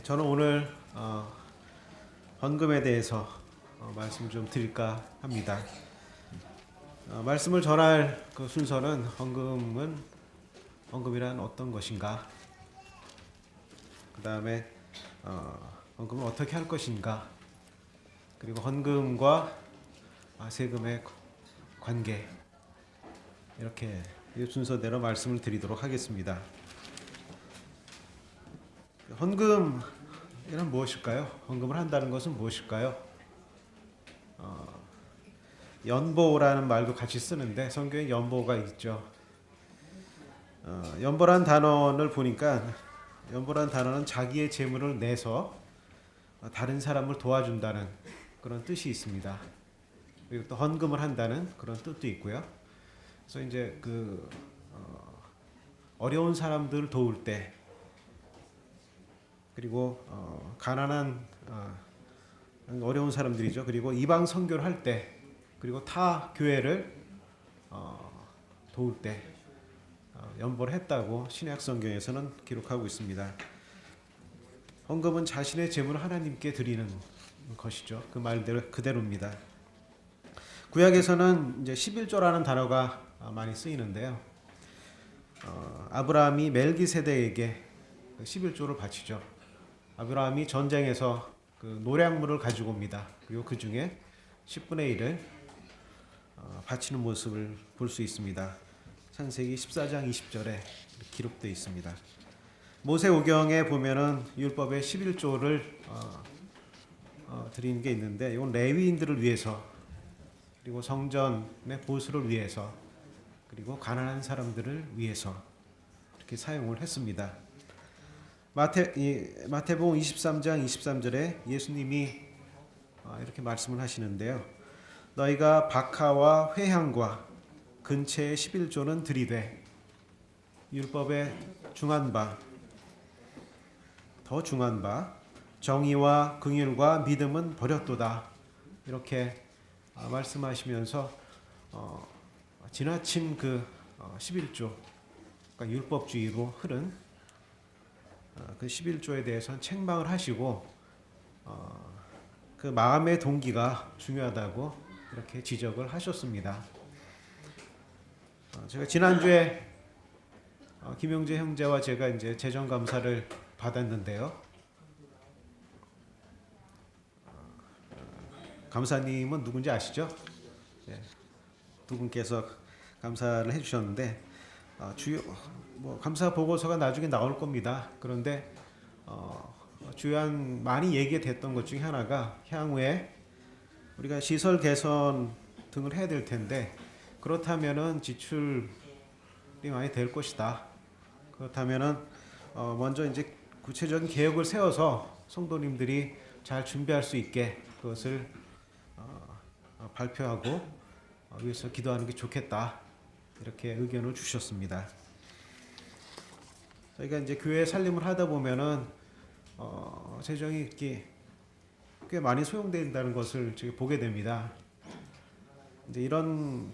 저는 오늘 헌금에 대해서 말씀 좀 드릴까 합니다. 말씀을 전할 그 순서는 헌금이란 어떤 것인가, 그 다음에 헌금을 어떻게 할 것인가, 그리고 헌금과 세금의 관계, 이렇게 이 순서대로 말씀을 드리도록 하겠습니다. 헌금이란 무엇일까요? 헌금을 한다는 것은 무엇일까요? 연보라는 말도 같이 쓰는데 성경에 연보가 있죠. 연보란 단어를 보니까 연보란 단어는 자기의 재물을 내서 다른 사람을 도와준다는 그런 뜻이 있습니다. 그리고 또 헌금을 한다는 그런 뜻도 있고요. 그래서 이제 어려운 사람들 도울 때, 그리고 가난한 어려운 사람들이죠. 그리고 이방 선교를 할 때, 그리고 타 교회를 도울 때 연보를 했다고 신약 성경에서는 기록하고 있습니다. 헌금은 자신의 재물을 하나님께 드리는 것이죠. 그 말대로 그대로입니다. 구약에서는 이제 11조라는 단어가 많이 쓰이는데요. 아브라함이 멜기세덱에게 11조를 바치죠. 아브라함이 전쟁에서 그 노량물을 가지고 옵니다. 그리고 그 중에 10분의 1을 바치는 모습을 볼 수 있습니다. 창세기 14장 20절에 기록되어 있습니다. 모세오경에 보면은 율법의 11조를 드리는 게 있는데, 이건 레위인들을 위해서, 그리고 성전의 보수를 위해서, 그리고 가난한 사람들을 위해서 이렇게 사용을 했습니다. 마태복음 23장 23절에 예수님이 이렇게 말씀을 하시는데요. 너희가 박하와 회향과 근채의 11조는 드리되 율법의 더 중한 바 정의와 긍휼과 믿음은 버렸도다. 이렇게 말씀하시면서 지나친 그 11조, 그러니까 율법주의로 흐른 그 11조에 대해서는 책망을 하시고 그 마음의 동기가 중요하다고 이렇게 지적을 하셨습니다. 제가 지난주에 김용재 형제와 제가 이제 재정감사를 받았는데요. 감사님은 누군지 아시죠? 네, 두 분께서 감사를 해주셨는데 주요 감사 보고서가 나중에 나올 겁니다. 그런데 주요한 많이 얘기됐던 것 중에 하나가 향후에 우리가 시설 개선 등을 해야 될 텐데, 그렇다면은 지출이 많이 될 것이다. 그렇다면은 먼저 이제 구체적인 계획을 세워서 성도님들이 잘 준비할 수 있게 그것을 발표하고 위해서 기도하는 게 좋겠다. 이렇게 의견을 주셨습니다. 저희가 이제 교회 살림을 하다 보면은 재정이 이렇게 꽤 많이 소용된다는 것을 저희 보게 됩니다. 이제 이런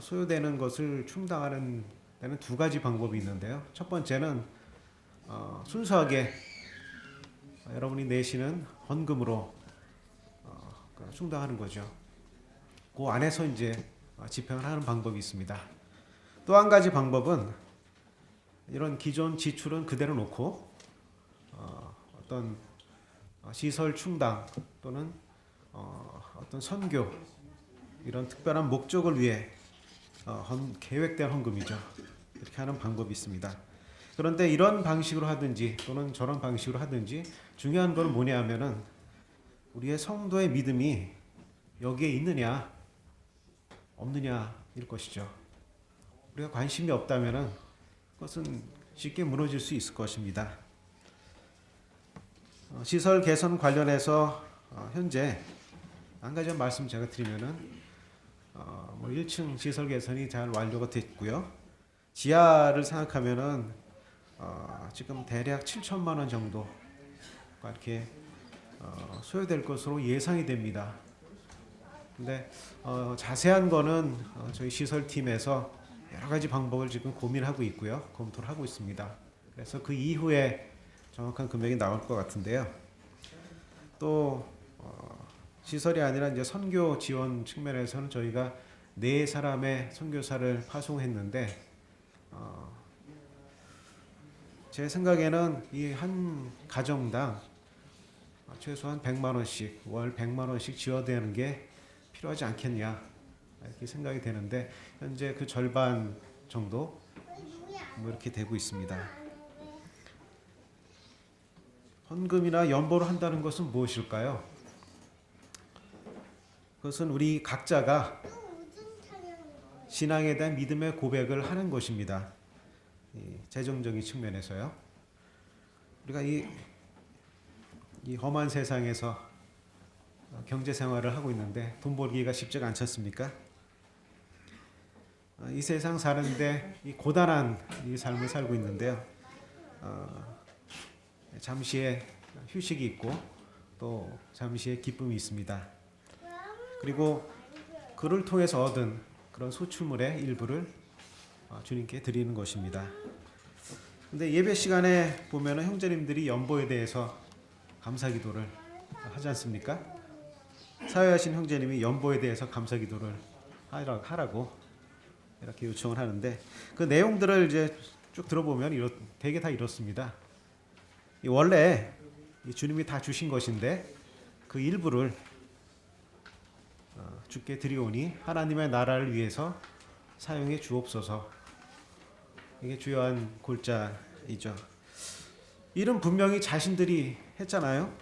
소요되는 것을 충당하는 데는 두 가지 방법이 있는데요. 첫 번째는 순수하게 여러분이 내시는 헌금으로 충당하는 거죠. 그 안에서 이제 집행을 하는 방법이 있습니다. 또 한 가지 방법은 이런 기존 지출은 그대로 놓고 어떤 시설 충당 또는 어떤 선교, 이런 특별한 목적을 위해 계획된 헌금이죠. 이렇게 하는 방법이 있습니다. 그런데 이런 방식으로 하든지 또는 저런 방식으로 하든지 중요한 건 뭐냐면은 우리의 성도의 믿음이 여기에 있느냐 없느냐일 것이죠. 우리가 관심이 없다면은 그것은 쉽게 무너질 수 있을 것입니다. 시설 개선 관련해서 현재 한 가지 말씀 제가 드리면은 1층 시설 개선이 잘 완료가 됐고요. 지하를 생각하면은 지금 대략 7천만 원 정도 이렇게 소요될 것으로 예상이 됩니다. 근데 자세한 거는 저희 시설팀에서 여러 가지 방법을 지금 고민하고 있고요. 검토를 하고 있습니다. 그래서 그 이후에 정확한 금액이 나올 것 같은데요. 또 시설이 아니라 이제 선교 지원 측면에서는 저희가 4사람의 선교사를 파송했는데 제 생각에는 이 한 가정당 최소한 100만 원씩 월 100만 원씩 지어대는 게 필요하지 않겠냐 이렇게 생각이 되는데 현재 그 절반 정도 뭐 이렇게 되고 있습니다. 헌금이나 연보를 한다는 것은 무엇일까요? 그것은 우리 각자가 신앙에 대한 믿음의 고백을 하는 것입니다. 이 재정적인 측면에서요. 우리가 이 험한 세상에서 경제 생활을 하고 있는데 돈 벌기가 쉽지가 않지 않습니까? 이 세상 사는데 이 고단한 이 삶을 살고 있는데요. 잠시의 휴식이 있고 또 잠시의 기쁨이 있습니다. 그리고 그를 통해서 얻은 그런 소출물의 일부를 주님께 드리는 것입니다. 근데 예배 시간에 보면은 형제님들이 연보에 대해서 감사기도를 하지 않습니까? 사회하신 형제님이 연보에 대해서 감사기도를 하라고 이렇게 요청을 하는데 그 내용들을 이제 쭉 들어보면 대개 다 이렇습니다. 원래 주님이 다 주신 것인데 그 일부를 주께 드리오니 하나님의 나라를 위해서 사용해 주옵소서. 이게 주요한 골자이죠. 일은 분명히 자신들이 했잖아요.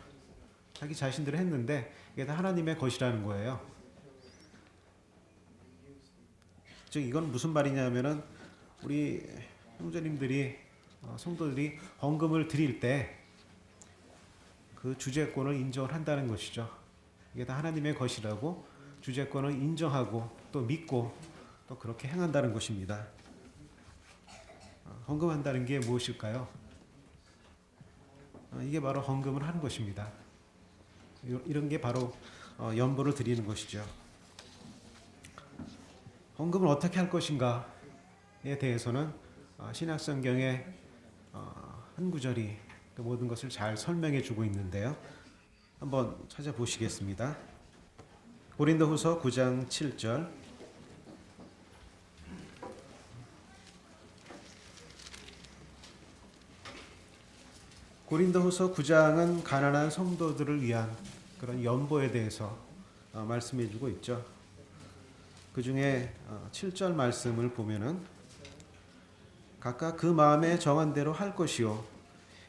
자기 자신들이 했는데 이게 다 하나님의 것이라는 거예요. 즉 이건 무슨 말이냐면은 우리 형제님들이 성도들이 헌금을 드릴 때 그 주재권을 인정을 한다는 것이죠. 이게 다 하나님의 것이라고 주재권을 인정하고 또 믿고 또 그렇게 행한다는 것입니다. 헌금한다는 게 무엇일까요? 이게 바로 헌금을 하는 것입니다. 이런 게 바로 연보를 드리는 것이죠. 헌금을 어떻게 할 것인가에 대해서는 신약성경의 한 구절이 그 모든 것을 잘 설명해 주고 있는데요. 한번 찾아보시겠습니다. 고린도후서 9장 7절. 고린도후서 9장은 가난한 성도들을 위한 그런 연보에 대해서 말씀해 주고 있죠. 그 중에 7절 말씀을 보면은 각각 그 마음에 정한 대로 할 것이요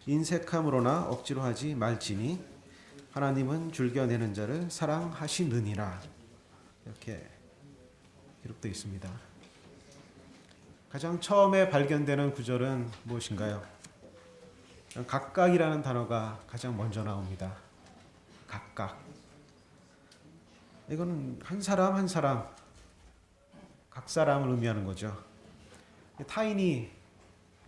인색함으로나 억지로 하지 말지니 하나님은 줄겨내는 자를 사랑하시느니라. 이렇게 기록되어 있습니다. 가장 처음에 발견되는 구절은 무엇인가요? 각각이라는 단어가 가장 먼저 나옵니다. 각각. 이거는 한 사람 한 사람, 각 사람을 의미하는 거죠. 타인이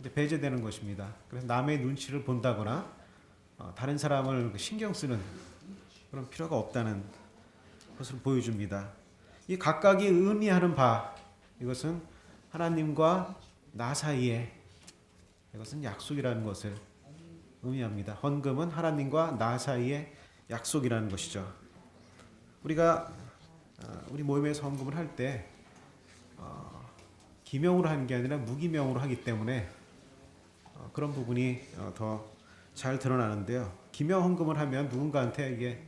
이제 배제되는 것입니다. 그래서 남의 눈치를 본다거나 다른 사람을 신경 쓰는 그런 필요가 없다는 것을 보여줍니다. 이 각각이 의미하는 바, 이것은 하나님과 나 사이에 이것은 약속이라는 것을 의미합니다. 헌금은 하나님과 나 사이의 약속이라는 것이죠. 우리가 우리 모임에서 헌금을 할 때 기명으로 하는 게 아니라 무기명으로 하기 때문에 그런 부분이 더 잘 드러나는데요. 기명 헌금을 하면 누군가한테 이게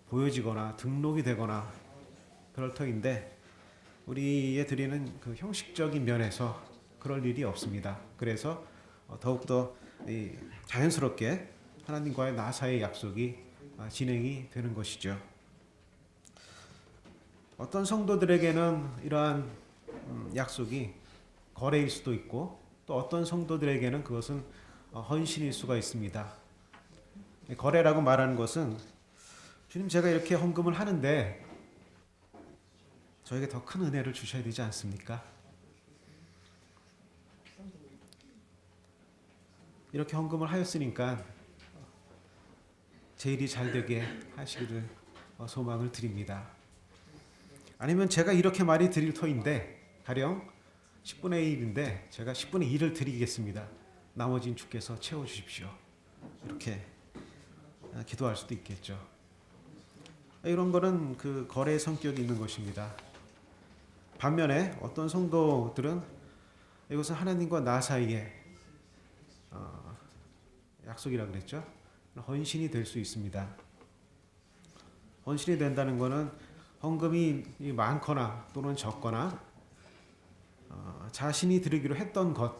보여지거나 등록이 되거나 그럴 터인데 우리에 드리는 그 형식적인 면에서 그럴 일이 없습니다. 그래서 더욱더 자연스럽게 하나님과의 나 사이의 약속이 진행이 되는 것이죠. 어떤 성도들에게는 이러한 약속이 거래일 수도 있고 또 어떤 성도들에게는 그것은 헌신일 수가 있습니다. 거래라고 말하는 것은 주님 제가 이렇게 헌금을 하는데 저에게 더 큰 은혜를 주셔야 되지 않습니까? 이렇게 헌금을 하였으니까 제 일이 잘 되게 하시기를 소망을 드립니다. 아니면 제가 이렇게 많이 드릴 터인데 가령 10분의 1인데 제가 10분의 1을 드리겠습니다. 나머지는 주께서 채워주십시오. 이렇게 기도할 수도 있겠죠. 이런 거는 그 거래 성격이 있는 것입니다. 반면에 어떤 성도들은 이것은 하나님과 나 사이에 약속이라 그랬죠. 헌신이 될 수 있습니다. 헌신이 된다는 것은 헌금이 많거나 또는 적거나 자신이 드리기로 했던 것,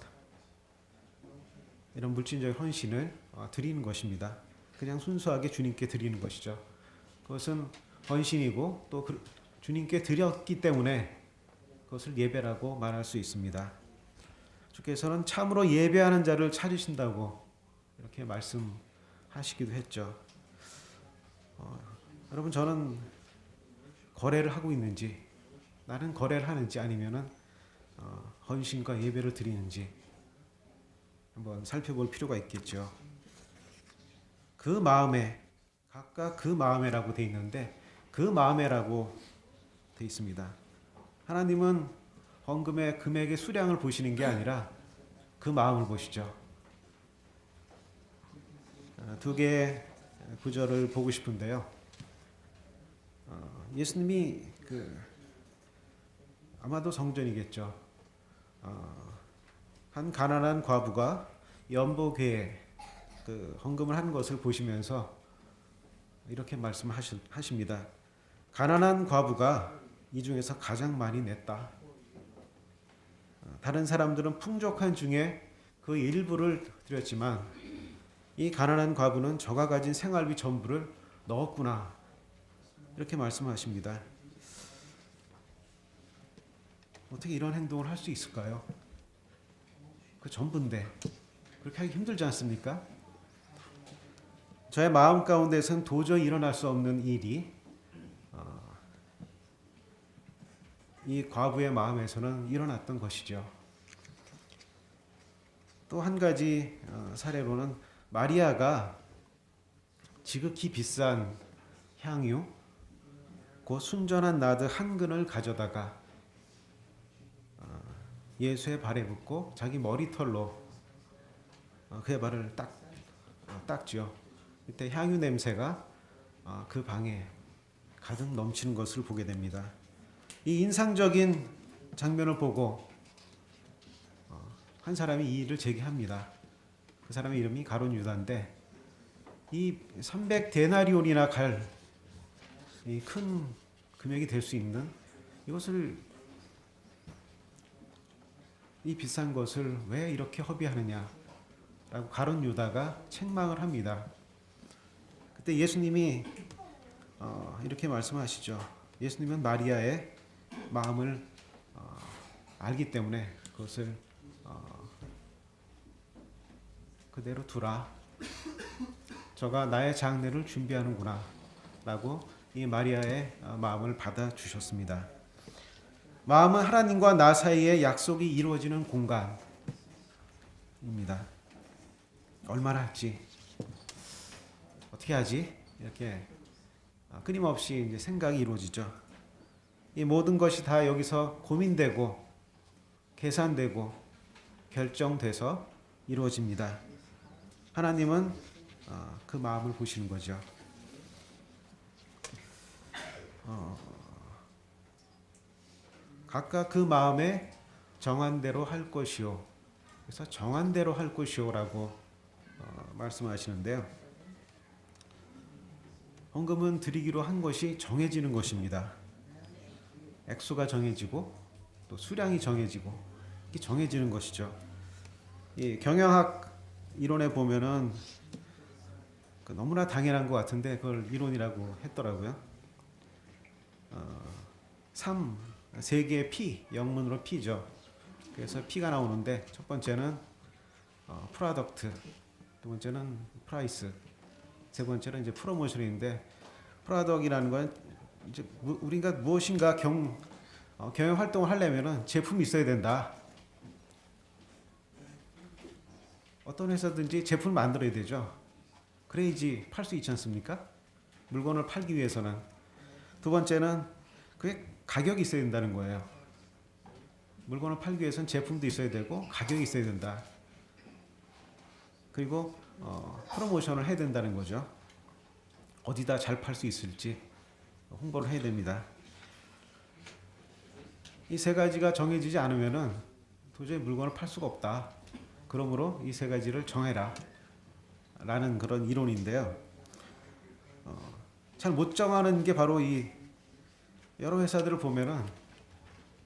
이런 물질적 헌신을 드리는 것입니다. 그냥 순수하게 주님께 드리는 것이죠. 그것은 헌신이고 또 주님께 드렸기 때문에 그것을 예배라고 말할 수 있습니다. 주께서는 참으로 예배하는 자를 찾으신다고 이렇게 말씀하시기도 했죠. 여러분, 저는 거래를 하고 있는지, 나는 거래를 하는지 아니면은 헌신과 예배를 드리는지 한번 살펴볼 필요가 있겠죠. 그 마음에, 각각 그 마음에라고 돼 있는데 그 마음에라고 돼 있습니다. 하나님은 헌금의 금액의 수량을 보시는 게 아니라 그 마음을 보시죠. 두 개의 구절을 보고 싶은데요. 예수님이 아마도 성전이겠죠. 한 가난한 과부가 연보궤에 헌금을 한 것을 보시면서 이렇게 말씀하십니다. 가난한 과부가 이 중에서 가장 많이 냈다. 다른 사람들은 풍족한 중에 그 일부를 드렸지만 이 가난한 과부는 저가 가진 생활비 전부를 넣었구나. 이렇게 말씀하십니다. 어떻게 이런 행동을 할 수 있을까요? 그 전부인데 그렇게 하기 힘들지 않습니까? 저의 마음 가운데서는 도저히 일어날 수 없는 일이 이 과부의 마음에서는 일어났던 것이죠. 또 한 가지 사례로는 마리아가 지극히 비싼 향유, 그 순전한 나드 한 근을 가져다가 예수의 발에 붓고 자기 머리털로 그의 발을 닦지요. 이때 향유 냄새가 그 방에 가득 넘치는 것을 보게 됩니다. 이 인상적인 장면을 보고 한 사람이 이 일을 제기합니다. 그 사람의 이름이 가룟 유다인데 이 300데나리온이나 갈 이 큰 금액이 될 수 있는 이것을, 이 비싼 것을 왜 이렇게 허비하느냐라고 가룟 유다가 책망을 합니다. 그때 예수님이 이렇게 말씀하시죠. 예수님은 마리아의 마음을 알기 때문에 그것을 그대로 두라. 저가 나의 장례를 준비하는구나 라고 이 마리아의 마음을 받아주셨습니다. 마음은 하나님과 나 사이에 약속이 이루어지는 공간입니다. 얼마나 할지, 어떻게 하지? 이렇게 끊임없이 이제 생각이 이루어지죠. 이 모든 것이 다 여기서 고민되고 계산되고 결정돼서 이루어집니다. 하나님은 그 마음을 보시는 거죠. 각각 그 마음에 정한 대로 할 것이요. 그래서 정한 대로 할 것이요라고 말씀하시는데요. 헌금은 드리기로 한 것이 정해지는 것입니다. 액수가 정해지고 또 수량이 정해지고 이게 정해지는 것이죠. 이 경영학 이론에 보면은 너무나 당연한 것 같은데 그걸 이론이라고 했더라고요. 3 개의 P, 영문으로 P죠. 그래서 P가 나오는데 첫 번째는 프로덕트, 두 번째는 프라이스, 세 번째는 이제 프로모션인데, 프로덕이라는 건 이제 우리가 무엇인가 경영 활동을 하려면은 제품이 있어야 된다. 어떤 회사든지 제품을 만들어야 되죠. 그래야지 팔 수 있지 않습니까? 물건을 팔기 위해서는. 두 번째는 그게 가격이 있어야 된다는 거예요. 물건을 팔기 위해서는 제품도 있어야 되고 가격이 있어야 된다. 그리고 프로모션을 해야 된다는 거죠. 어디다 잘 팔 수 있을지 홍보를 해야 됩니다. 이 세 가지가 정해지지 않으면은 도저히 물건을 팔 수가 없다. 그러므로 이 세 가지를 정해라 라는 그런 이론인데요. 잘 못 정하는 게 바로 이 여러 회사들을 보면은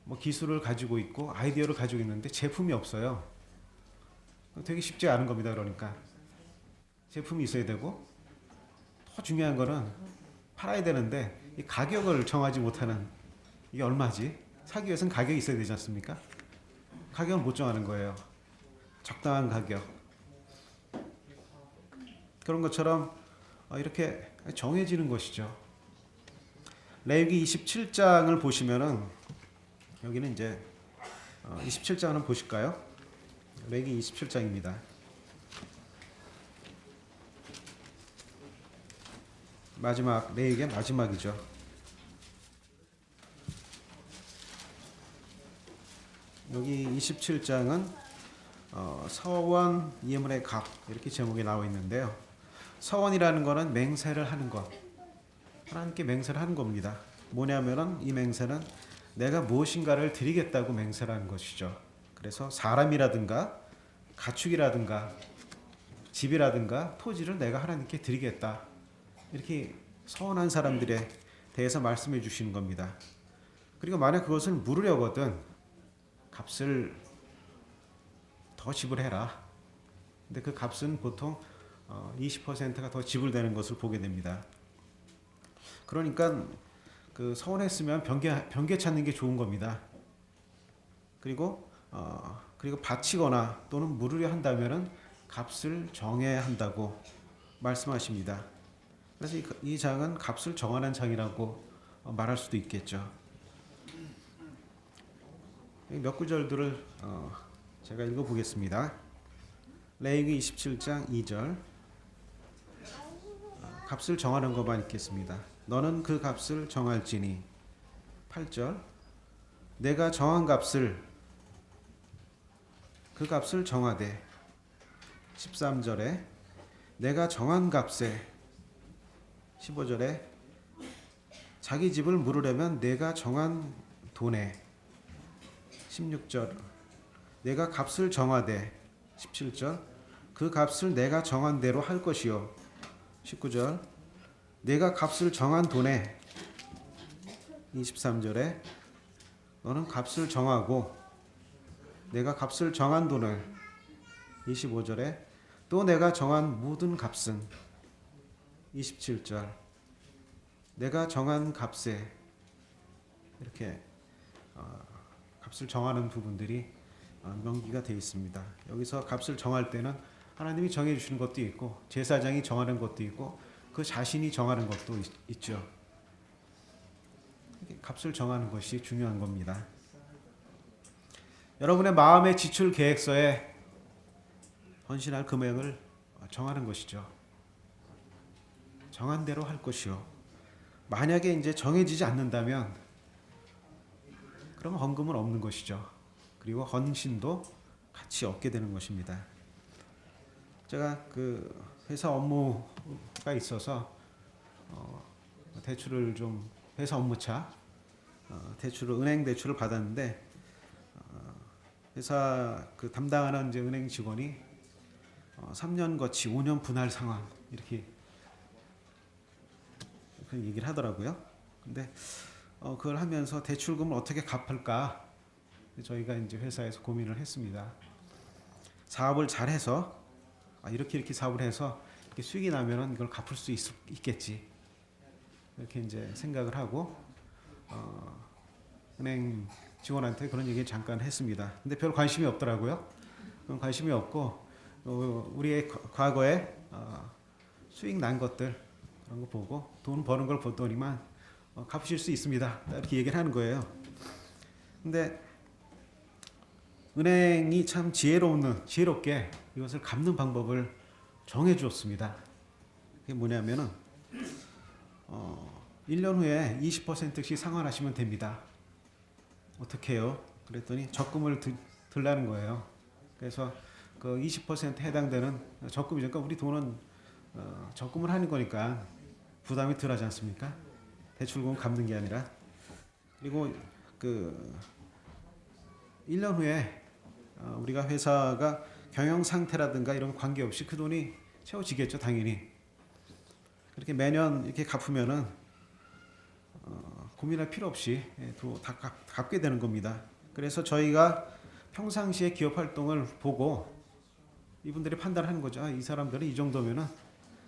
뭐 기술을 가지고 있고 아이디어를 가지고 있는데 제품이 없어요. 되게 쉽지 않은 겁니다. 그러니까 제품이 있어야 되고 더 중요한 거는 팔아야 되는데 이 가격을 정하지 못하는, 이게 얼마지? 사기 위해서는 가격이 있어야 되지 않습니까? 가격을 못 정하는 거예요. 적당한 가격. 그런 것처럼 이렇게 정해지는 것이죠. 레위기 27장을 보시면은 여기는 이제 27장을 한번 보실까요? 레위기 27장입니다. 마지막, 레위기의 마지막이죠. 여기 27장은 서원 예물의 값 이렇게 제목이 나와 있는데요. 서원이라는 것은 맹세를 하는 것, 하나님께 맹세를 하는 겁니다. 뭐냐면은 이 맹세는 내가 무엇인가를 드리겠다고 맹세를 하는 것이죠. 그래서 사람이라든가 가축이라든가 집이라든가 토지를 내가 하나님께 드리겠다, 이렇게 서원한 사람들에 대해서 말씀해 주시는 겁니다. 그리고 만약 그것을 물으려거든 값을 더 지불해라. 근데 그 값은 보통 20%가 더 지불되는 것을 보게 됩니다. 그러니까 그 서운했으면 변개 찾는 게 좋은 겁니다. 그리고 바치거나 또는 물으려 한다면은 값을 정해야 한다고 말씀하십니다. 그래서 이 장은 값을 정하는 장이라고 말할 수도 있겠죠. 몇 구절들을 제가 읽어보겠습니다. 레위기 27장 2절, 값을 정하는 것만 읽겠습니다. 너는 그 값을 정할지니. 8절, 내가 정한 값을, 그 값을 정하되. 13절에 내가 정한 값에. 15절에 자기 집을 물으려면 내가 정한 돈에. 16절, 내가 값을 정하되. 17절, 그 값을 내가 정한 대로 할 것이요. 19절, 내가 값을 정한 돈에. 23절에 너는 값을 정하고 내가 값을 정한 돈을. 25절에 또 내가 정한 모든 값은. 27절, 내가 정한 값에. 이렇게 값을 정하는 부분들이 명기가 되어 있습니다. 여기서 값을 정할 때는 하나님이 정해 주시는 것도 있고 제사장이 정하는 것도 있고 그 자신이 정하는 것도 있죠. 값을 정하는 것이 중요한 겁니다. 여러분의 마음의 지출 계획서에 헌신할 금액을 정하는 것이죠. 정한 대로 할 것이요. 만약에 이제 정해지지 않는다면 그럼 헌금은 없는 것이죠. 그리고 헌신도 같이 얻게 되는 것입니다. 제가 그 회사 업무가 있어서 대출을 좀, 회사 업무차 대출을, 은행 대출을 받았는데 회사 그 담당하는 이제 은행 직원이 3년 거치 5년 분할 상황 이렇게 그런 얘기를 하더라고요. 근데 그걸 하면서 대출금을 어떻게 갚을까 저희가 이제 회사에서 고민을 했습니다. 사업을 잘해서 이렇게 사업을 해서 이렇게 수익이 나면은 이걸 갚을 수 있겠지, 이렇게 이제 생각을 하고 은행 직원한테 그런 얘기 잠깐 했습니다. 근데 별 관심이 없더라고요. 관심이 없고 우리의 과거에 수익 난 것들 그런 거 보고 돈 버는 걸 보더니만 갚으실 수 있습니다, 이렇게 얘기를 하는 거예요. 근데 은행이 참 지혜롭게 이것을 갚는 방법을 정해 주었습니다. 그게 뭐냐면은 1년 후에 20%씩 상환하시면 됩니다. 어떻게 해요? 그랬더니 적금을 들라는 거예요. 그래서 그 그 20% 해당되는 적금이죠. 그러니까 우리 돈은 적금을 하는 거니까 부담이 덜하지 않습니까? 대출금 갚는 게 아니라. 그리고 그 1년 후에 우리가 회사가 경영 상태라든가 이런 거 관계없이 그 돈이 채워지겠죠, 당연히. 그렇게 매년 이렇게 갚으면은 고민할 필요 없이 다 갚게 되는 겁니다. 그래서 저희가 평상시에 기업 활동을 보고 이분들이 판단하는 거죠. 이 사람들은 이 정도면은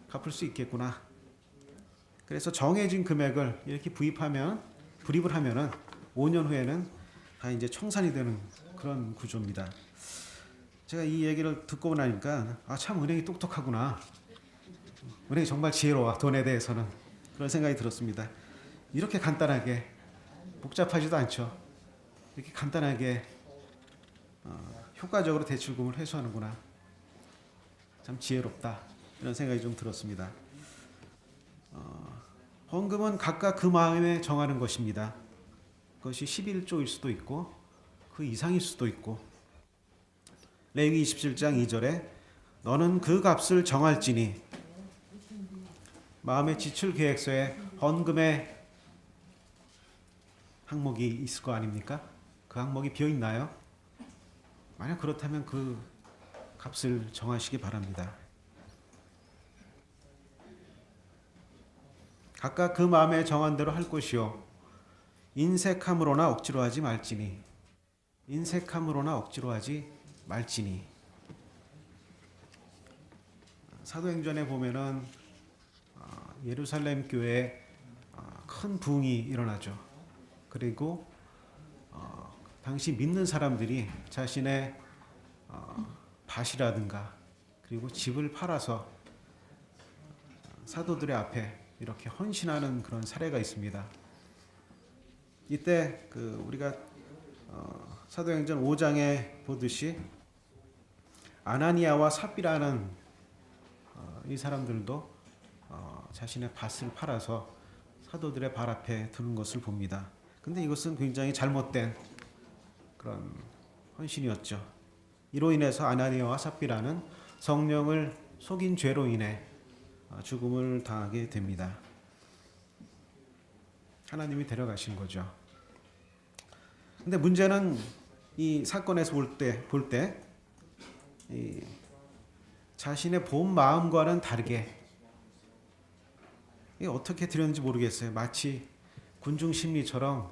갚을 수 있겠구나. 그래서 정해진 금액을 이렇게 불입을 하면은 5년 후에는 다 이제 청산이 되는 그런 구조입니다. 제가 이 얘기를 듣고 나니까 참 은행이 똑똑하구나. 은행이 정말 지혜로워, 돈에 대해서는. 그런 생각이 들었습니다. 이렇게 간단하게, 복잡하지도 않죠. 이렇게 간단하게 효과적으로 대출금을 회수하는구나. 참 지혜롭다. 이런 생각이 좀 들었습니다. 헌금은 각각 그 마음에 정하는 것입니다. 그것이 11조일 수도 있고 그 이상일 수도 있고. 레위기 27장 2절에 너는 그 값을 정할지니, 마음의 지출 계획서에 헌금의 항목이 있을 거 아닙니까? 그 항목이 비어 있나요? 만약 그렇다면 그 값을 정하시기 바랍니다. 각각 그 마음에 정한 대로 할 것이요 인색함으로나 억지로 하지 말지니. 인색함으로나 억지로 하지 말지니. 사도행전에 보면은 예루살렘 교회에 큰 부흥이 일어나죠. 그리고 당시 믿는 사람들이 자신의 밭이라든가 그리고 집을 팔아서 사도들의 앞에 이렇게 헌신하는 그런 사례가 있습니다. 이때 우리가 사도행전 5장에 보듯이 아나니아와 삽비라는 이 사람들도 자신의 밭을 팔아서 사도들의 발 앞에 두는 것을 봅니다. 근데 이것은 굉장히 잘못된 그런 헌신이었죠. 이로 인해서 아나니아와 삽비라는 성령을 속인 죄로 인해 죽음을 당하게 됩니다. 하나님이 데려가신 거죠. 근데 문제는 이 사건에서 볼 때 자신의 본 마음과는 다르게 어떻게 드렸는지 모르겠어요. 마치 군중 심리처럼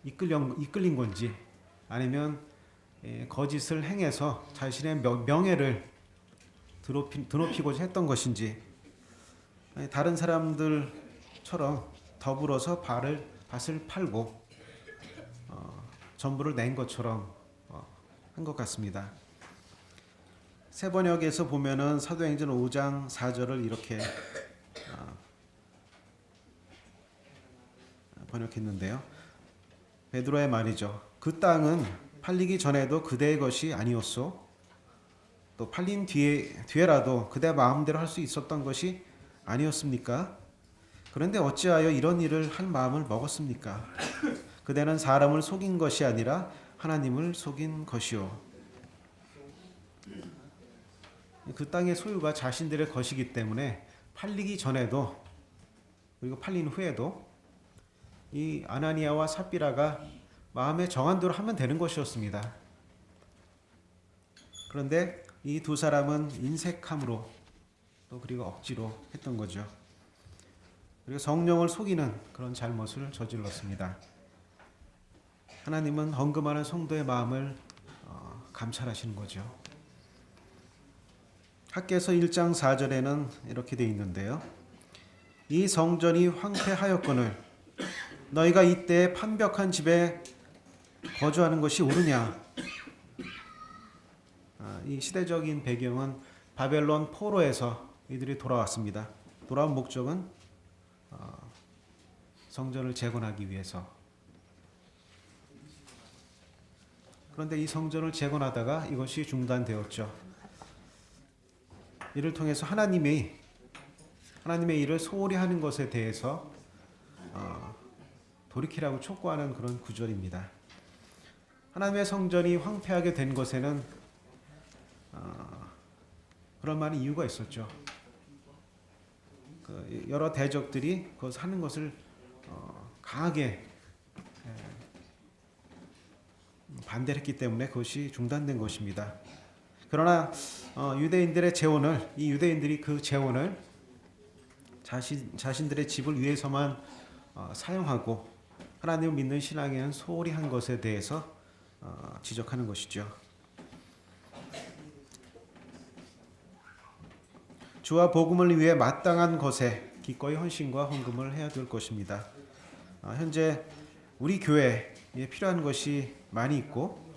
이끌린 건지 아니면 거짓을 행해서 자신의 명예를 드높이고자 했던 것인지, 다른 사람들처럼 더불어서 밭을 팔고 전부를 낸 것처럼 한 것 같습니다. 새 번역에서 보면은 사도행전 5장 4절을 이렇게 번역했는데요. 베드로의 말이죠. 그 땅은 팔리기 전에도 그대의 것이 아니었소. 또 팔린 뒤에라도 그대 마음대로 할 수 있었던 것이 아니었습니까? 그런데 어찌하여 이런 일을 할 마음을 먹었습니까? 그대는 사람을 속인 것이 아니라 하나님을 속인 것이요. 그 땅의 소유가 자신들의 것이기 때문에 팔리기 전에도 그리고 팔린 후에도 이 아나니아와 삽비라가 마음에 정한 대로 하면 되는 것이었습니다. 그런데 이 두 사람은 인색함으로 또 그리고 억지로 했던 거죠. 그리고 성령을 속이는 그런 잘못을 저질렀습니다. 하나님은 헌금하는 성도의 마음을 감찰하시는 거죠. 학개서 1장 4절에는 이렇게 되어 있는데요. 이 성전이 황폐하였거늘 너희가 이때 판벽한 집에 거주하는 것이 옳으냐. 이 시대적인 배경은 바벨론 포로에서 이들이 돌아왔습니다. 돌아온 목적은 성전을 재건하기 위해서. 그런데 이 성전을 재건하다가 이것이 중단되었죠. 이를 통해서 하나님의 일을 소홀히 하는 것에 대해서 돌이키라고 촉구하는 그런 구절입니다. 하나님의 성전이 황폐하게 된 것에는 그런 많은 이유가 있었죠. 그 여러 대적들이 그것을 하는 것을 강하게 반대를 했기 때문에 그것이 중단된 것입니다. 그러나 유대인들의 재원을 이 유대인들이 그 재원을 자신들의 집을 위해서만 사용하고 하나님을 믿는 신앙에는 소홀히 한 것에 대해서 지적하는 것이죠. 주와 복음을 위해 마땅한 것에 기꺼이 헌신과 헌금을 해야 될 것입니다. 현재 우리 교회에 필요한 것이 많이 있고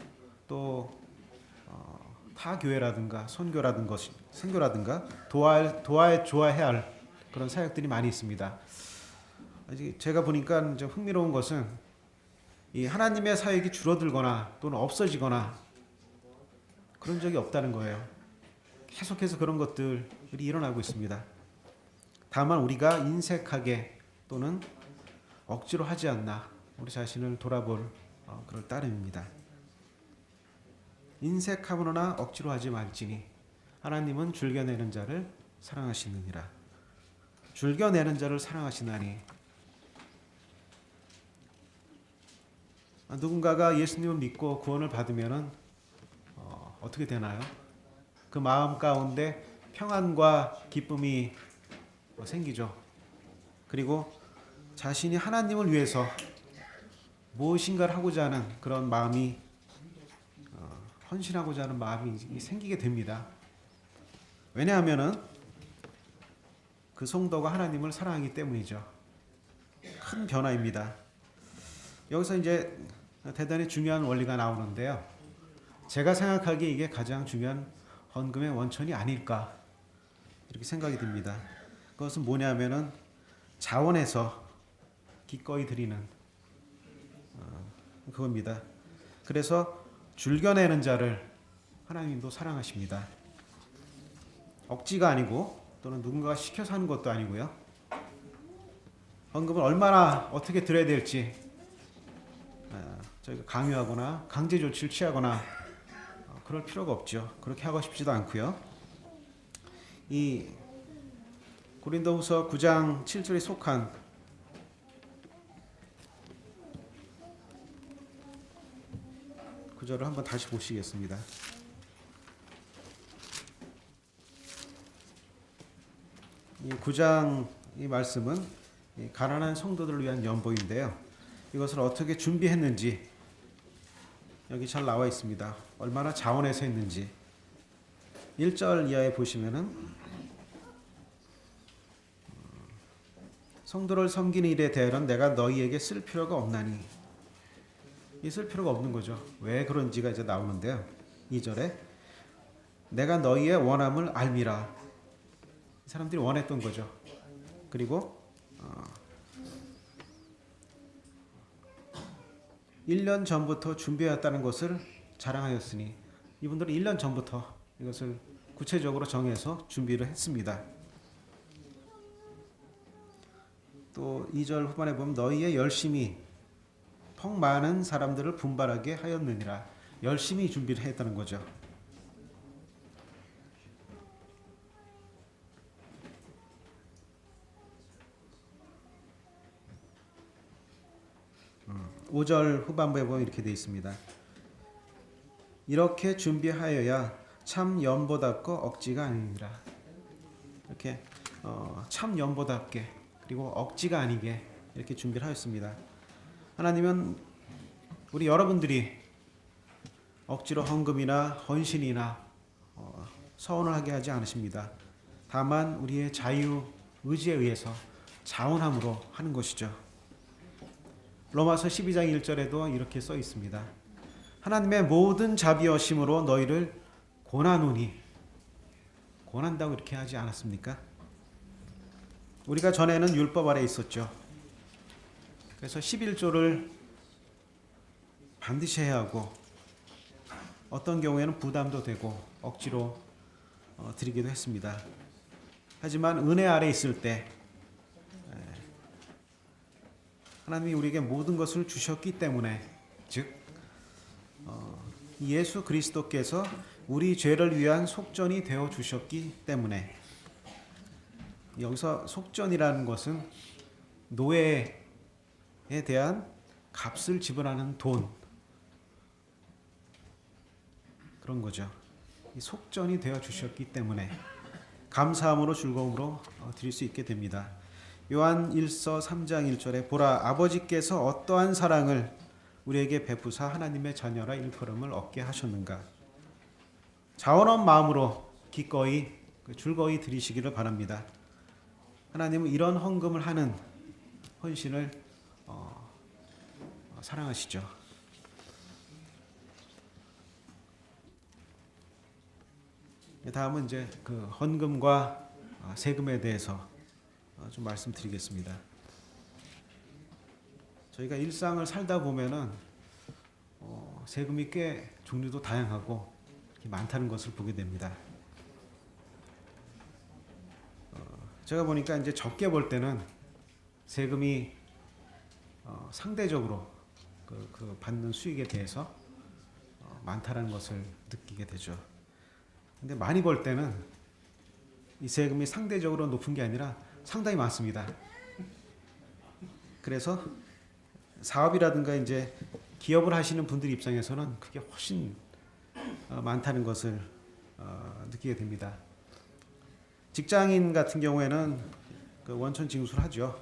또 타 교회라든가 선교라든가 도와줘야 할 그런 사역들이 많이 있습니다. 제가 보니까 좀 흥미로운 것은 이 하나님의 사역이 줄어들거나 또는 없어지거나 그런 적이 없다는 거예요. 계속해서 그런 것들이 일어나고 있습니다. 다만 우리가 인색하게 또는 억지로 하지 않나 우리 자신을 돌아볼 그럴 따름입니다. 인색하거나 억지로 하지 말지니 하나님은 즐겨내는 자를 사랑하시느니라. 즐겨내는 자를 사랑하시나니 누군가가 예수님을 믿고 구원을 받으면은 어떻게 되나요? 그 마음 가운데 평안과 기쁨이 생기죠. 그리고 자신이 하나님을 위해서 무엇인가를 하고자 하는 그런 마음이 헌신하고자 하는 마음이 생기게 됩니다. 왜냐하면은 그 성도가 하나님을 사랑하기 때문이죠. 큰 변화입니다. 여기서 이제 대단히 중요한 원리가 나오는데요. 제가 생각하기에 이게 가장 중요한 헌금의 원천이 아닐까 이렇게 생각이 듭니다. 그것은 뭐냐면은 자원해서 기꺼이 드리는 그겁니다. 그래서 즐겨내는 자를 하나님도 사랑하십니다. 억지가 아니고 또는 누군가가 시켜서 하는 것도 아니고요. 헌금을 얼마나 어떻게 드려야 될지 저희가 강요하거나 강제 조치를 취하거나 그럴 필요가 없죠. 그렇게 하고 싶지도 않고요. 이 고린도후서 9장 7절에 속한 구절을 한번 다시 보시겠습니다. 이 9장 이 말씀은 가난한 성도들을 위한 연보인데요. 이것을 어떻게 준비했는지 여기 잘 나와 있습니다. 얼마나 자원해서 했는지 1절 이하에 보시면은 성도를 섬기는 일에 대하여는 내가 너희에게 쓸 필요가 없나니 있을 필요가 없는 거죠. 왜 그런지가 이제 나오는데요. 2절에 내가 너희의 원함을 알미라. 사람들이 원했던 거죠. 그리고 1년 전부터 준비해왔다는 것을 자랑하였으니 이분들은 1년 전부터 이것을 구체적으로 정해서 준비를 했습니다. 또 2절 후반에 보면 너희의 열심히 펑 많은 사람들을 분발하게 하였느니라. 열심히 준비를 했다는 거죠. 오 절 후반부에 보면 이렇게 되어 있습니다. 이렇게 준비하여야 참 연보답고 억지가 아니니라. 이렇게 참 연보답게 그리고 억지가 아니게 이렇게 준비를 하였습니다. 하나님은 우리 여러분들이 억지로 헌금이나 헌신이나 서원을 하게 하지 않으십니다. 다만 우리의 자유 의지에 의해서 자원함으로 하는 것이죠. 로마서 12장 1절에도 이렇게 써 있습니다. 하나님의 모든 자비하심으로 너희를 권하노니 권한다고 이렇게 하지 않았습니까? 우리가 전에는 율법 아래 있었죠. 그래서 11조를 반드시 해야 하고 어떤 경우에는 부담도 되고 억지로 드리기도 했습니다. 하지만 은혜 아래 있을 때 하나님이 우리에게 모든 것을 주셨기 때문에 즉 예수 그리스도께서 우리 죄를 위한 속전이 되어 주셨기 때문에. 여기서 속전이라는 것은 노예에 대한 값을 지불하는 돈, 그런 거죠. 이 속전이 되어 주셨기 때문에 감사함으로 즐거움으로 드릴 수 있게 됩니다. 요한 1서 3장 1절에 보라 아버지께서 어떠한 사랑을 우리에게 베푸사 하나님의 자녀라 일컬음을 얻게 하셨는가. 자원한 마음으로 기꺼이 즐거이 드리시기를 바랍니다. 하나님은 이런 헌금을 하는 헌신을 사랑하시죠. 다음은 이제 그 헌금과 세금에 대해서 좀 말씀드리겠습니다. 저희가 일상을 살다 보면은 세금이 꽤 종류도 다양하고 많다는 것을 보게 됩니다. 제가 보니까 이제 적게 볼 때는 세금이 상대적으로 그 받는 수익에 대해서 많다는 것을 느끼게 되죠. 근데 많이 벌 때는 이 세금이 상대적으로 높은 게 아니라 상당히 많습니다. 그래서 사업이라든가 이제 기업을 하시는 분들 입장에서는 그게 훨씬 많다는 것을 느끼게 됩니다. 직장인 같은 경우에는 그 원천 징수를 하죠.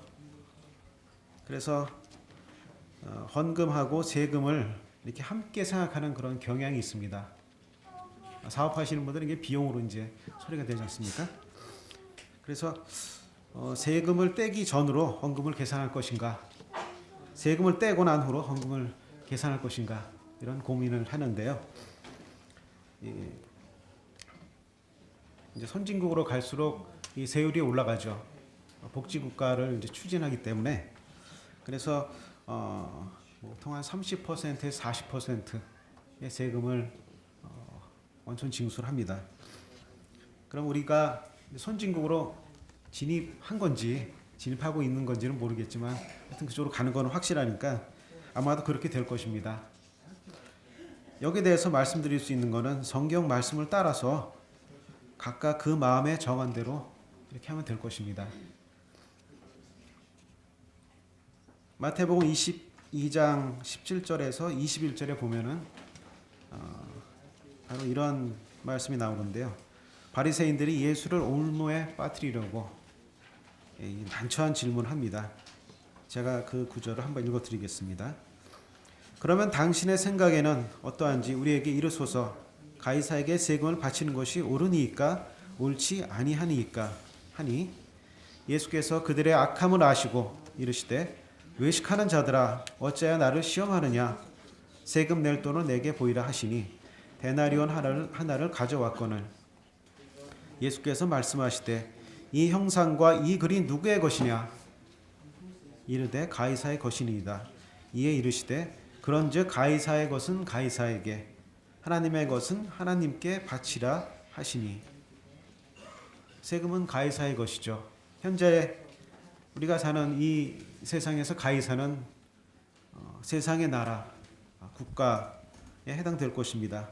그래서 헌금하고 세금을 이렇게 함께 생각하는 그런 경향이 있습니다. 사업하시는 분들은 이게 비용으로 이제 처리가 되지 않습니까? 그래서 세금을 떼기 전으로 헌금을 계산할 것인가, 세금을 떼고 난 후로 헌금을 계산할 것인가, 이런 고민을 하는데요. 이제 선진국으로 갈수록 이 세율이 올라가죠. 복지국가를 이제 추진하기 때문에. 그래서 보통 한 30%에서 40%의 세금을 원천 징수를 합니다. 그럼 우리가 선진국으로 진입한 건지 진입하고 있는 건지는 모르겠지만 하여튼 그쪽으로 가는 건 확실하니까 아마도 그렇게 될 것입니다. 여기에 대해서 말씀드릴 수 있는 것은 성경 말씀을 따라서 각각 그 마음에 정한 대로 이렇게 하면 될 것입니다. 마태복음 22장 17절에서 21절에 보면은 바로 이런 말씀이 나오는데요. 바리새인들이 예수를 올무에 빠뜨리려고 난처한 질문을 합니다. 제가 그 구절을 한번 읽어드리겠습니다. 그러면 당신의 생각에는 어떠한지 우리에게 이르소서. 가이사에게 세금을 바치는 것이 옳으니이까 옳지 아니하니이까 하니 예수께서 그들의 악함을 아시고 이르시되 외식하는 자들아 어찌하여 나를 시험하느냐. 세금 낼 돈을 내게 보이라 하시니 데나리온 하나를 가져왔거늘 예수께서 말씀하시되 이 형상과 이 글이 누구의 것이냐. 이르되 가이사의 것이니이다. 이에 이르시되 그런즉 가이사의 것은 가이사에게 하나님의 것은 하나님께 바치라 하시니. 세금은 가이사의 것이죠. 현재 우리가 사는 이 세상에서 가이사는 세상의 나라, 국가에 해당될 것입니다.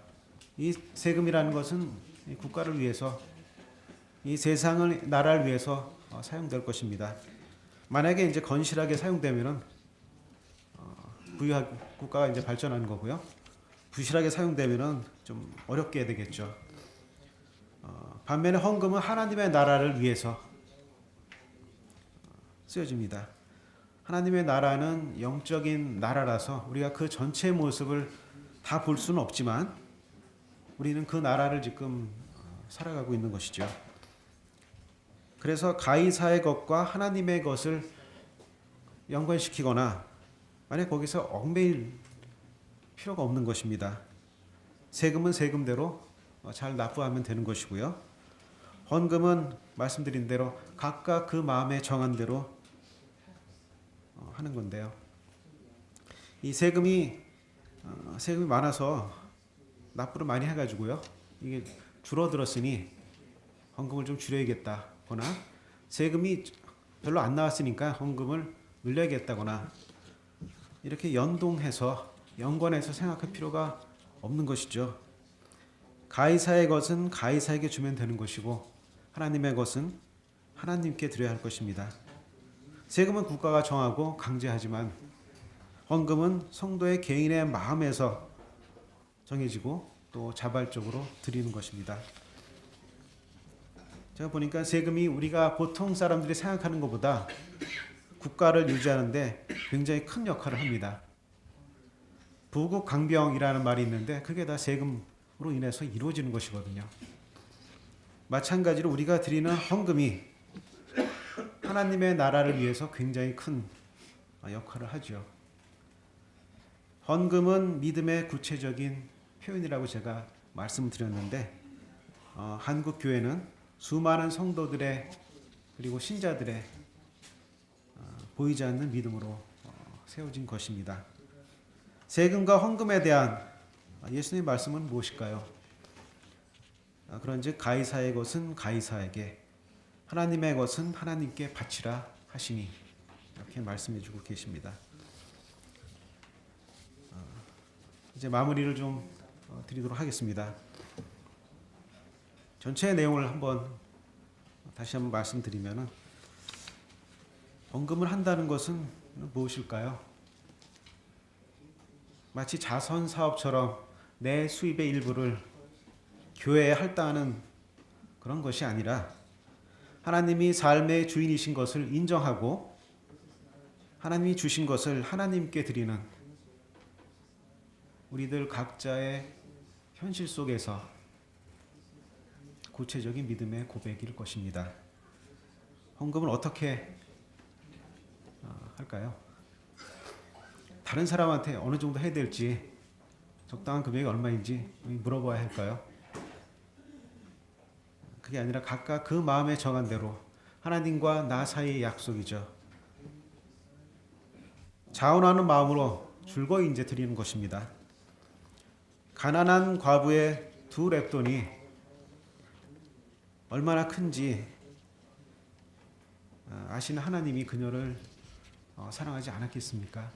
이 세금이라는 것은 이 국가를 위해서, 이 세상을 나라를 위해서 사용될 것입니다. 만약에 이제 건실하게 사용되면은 부유한 국가가 이제 발전하는 거고요. 부실하게 사용되면은 좀 어렵게 되겠죠. 반면에 헌금은 하나님의 나라를 위해서 쓰여집니다. 하나님의 나라는 영적인 나라라서 우리가 그 전체 모습을 다 볼 수는 없지만 우리는 그 나라를 지금 살아가고 있는 것이죠. 그래서 가이사의 것과 하나님의 것을 연관시키거나 만약 거기서 얽매일 필요가 없는 것입니다. 세금은 세금대로 잘 납부하면 되는 것이고요. 헌금은 말씀드린 대로 각각 그 마음에 정한 대로 하는 건데요. 이 세금이 많아서 납부를 많이 해가지고요. 이게 줄어들었으니 헌금을 좀 줄여야겠다거나 세금이 별로 안 나왔으니까 헌금을 늘려야겠다거나 이렇게 연동해서 연관해서 생각할 필요가 없는 것이죠. 가이사의 것은 가이사에게 주면 되는 것이고 하나님의 것은 하나님께 드려야 할 것입니다. 세금은 국가가 정하고 강제하지만 헌금은 성도의 개인의 마음에서 정해지고 또 자발적으로 드리는 것입니다. 제가 보니까 세금이 우리가 보통 사람들이 생각하는 것보다 국가를 유지하는데 굉장히 큰 역할을 합니다. 부국강병이라는 말이 있는데 그게 다 세금으로 인해서 이루어지는 것이거든요. 마찬가지로 우리가 드리는 헌금이 하나님의 나라를 위해서 굉장히 큰 역할을 하죠. 헌금은 믿음의 구체적인 표현이라고 제가 말씀드렸는데 한국 교회는 수많은 성도들의 그리고 신자들의 보이지 않는 믿음으로 세워진 것입니다. 세금과 헌금에 대한 예수님의 말씀은 무엇일까요? 그런즉 가이사의 것은 가이사에게 하나님의 것은 하나님께 바치라 하시니 이렇게 말씀해주고 계십니다. 이제 마무리를 좀 드리도록 하겠습니다. 전체 내용을 다시 한번 말씀드리면은 헌금을 한다는 것은 무엇일까요? 마치 자선 사업처럼 내 수입의 일부를 교회에 할당하는 그런 것이 아니라 하나님이 삶의 주인이신 것을 인정하고 하나님이 주신 것을 하나님께 드리는 우리들 각자의 현실 속에서 구체적인 믿음의 고백일 것입니다. 헌금을 어떻게 할까요? 다른 사람한테 어느 정도 해야 될지 적당한 금액이 얼마인지 물어봐야 할까요? 그게 아니라 각각 그 마음에 정한 대로 하나님과 나 사이의 약속이죠. 자원하는 마음으로 즐거이 이제 드리는 것입니다. 가난한 과부의 2렙돈이 얼마나 큰지 아시는 하나님이 그녀를 사랑하지 않았겠습니까?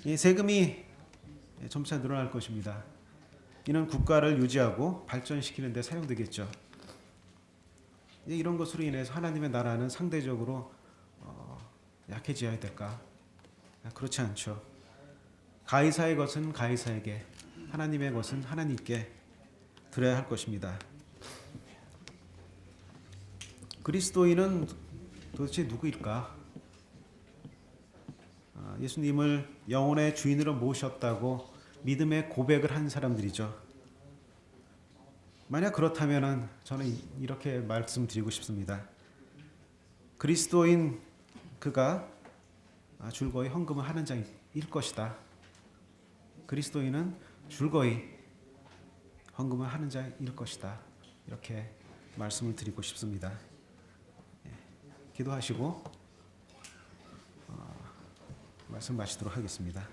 이 세금이 점차 늘어날 것입니다. 이는 국가를 유지하고 발전시키는 데 사용되겠죠. 이런 것으로 인해서 하나님의 나라는 상대적으로 약해져야 될까? 그렇지 않죠. 가이사의 것은 가이사에게, 하나님의 것은 하나님께 드려야 할 것입니다. 그리스도인은 도대체 누구일까? 예수님을 영혼의 주인으로 모셨다고 믿음의 고백을 한 사람들이죠. 만약 그렇다면 저는 이렇게 말씀드리고 싶습니다. 그리스도인 그가 즐거이 헌금을 하는 자일 것이다. 그리스도인은 즐거이 헌금을 하는 자일 것이다. 이렇게 말씀을 드리고 싶습니다. 기도하시고 말씀 마치도록 하겠습니다.